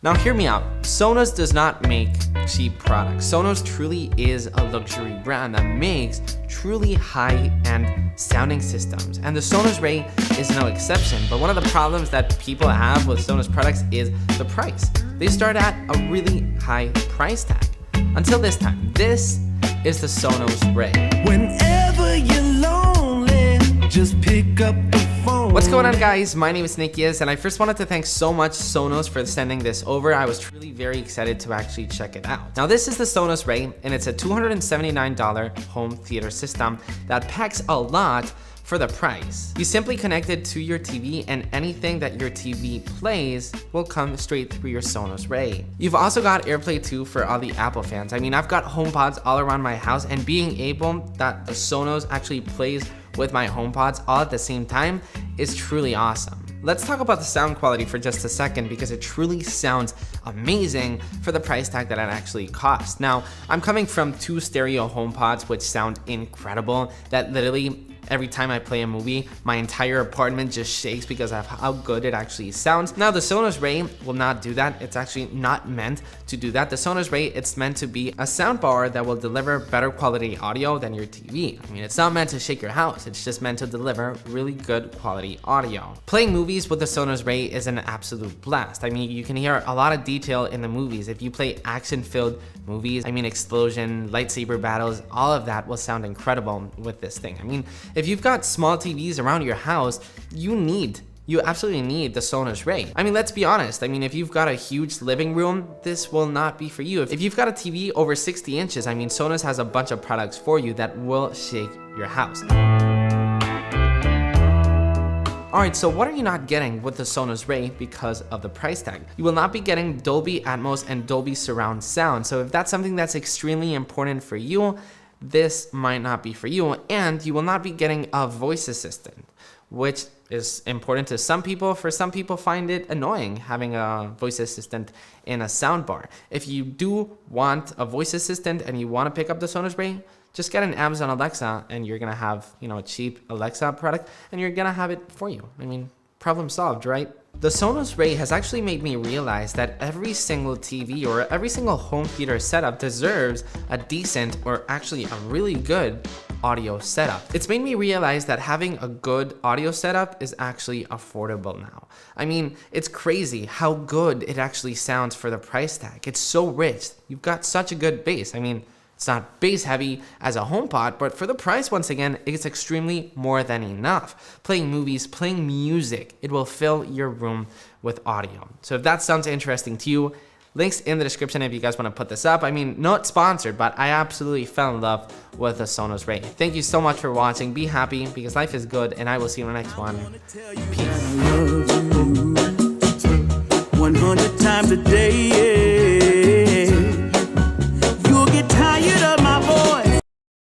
Now hear me out, Sonos does not make cheap products. Sonos truly is a luxury brand that makes truly high-end sounding systems. And the Sonos Ray is no exception, but one of the problems that people have with Sonos products is the price. They start at a really high price tag. Until this time, this is the Sonos Ray. Whenever you're lonely, just pick up the phone. What's going on, guys? My name is Nikias, and I first wanted to thank so much Sonos for sending this over. I was truly very excited to actually check it out. Now, this is the Sonos Ray, and it's a $279 home theater system that packs a lot for the price. You simply connect it to your TV, and anything that your TV plays will come straight through your Sonos Ray. You've also got AirPlay 2 for all the Apple fans. I mean, I've got HomePods all around my house, and being able that the Sonos actually plays with my HomePods all at the same time is truly awesome. Let's talk about the sound quality for just a second, because it truly sounds amazing for the price tag that it actually costs. Now, I'm coming from 2 stereo HomePods which sound incredible, that literally every time I play a movie, my entire apartment just shakes because of how good it actually sounds. Now, the Sonos Ray will not do that. It's actually not meant to do that. The Sonos Ray, it's meant to be a soundbar that will deliver better quality audio than your TV. I mean, it's not meant to shake your house. It's just meant to deliver really good quality audio. Playing movies with the Sonos Ray is an absolute blast. I mean, you can hear a lot of detail in the movies. If you play action-filled movies, I mean, explosion, lightsaber battles, all of that will sound incredible with this thing. I mean, if you've got small TVs around your house, you absolutely need the Sonos Ray. I mean, let's be honest. I mean, if you've got a huge living room, this will not be for you. If you've got a TV over 60 inches, I mean, Sonos has a bunch of products for you that will shake your house. Alright, so what are you not getting with the Sonos Ray because of the price tag? You will not be getting Dolby Atmos and Dolby surround sound. So if that's something that's extremely important for you, this might not be for you. And you will not be getting a voice assistant, which is important to some people. For some people, find it annoying having a voice assistant in a soundbar. If you do want a voice assistant and you want to pick up the Sonos Ray, just get an Amazon Alexa and you're gonna have, a cheap Alexa product, and you're gonna have it for you. I mean, problem solved, right? The Sonos Ray has actually made me realize that every single TV or every single home theater setup deserves a decent, or actually a really good, audio setup. It's made me realize that having a good audio setup is actually affordable now. I mean, it's crazy how good it actually sounds for the price tag. It's so rich. You've got such a good bass. I mean, it's not bass heavy as a HomePod, but for the price, once again, it's extremely more than enough. Playing movies, playing music, it will fill your room with audio. So if that sounds interesting to you, links in the description if you guys want to put this up. I mean, not sponsored, but I absolutely fell in love with the Sonos Ray. Thank you so much for watching. Be happy, because life is good, and I will see you in the next one. Peace. 100 times a day.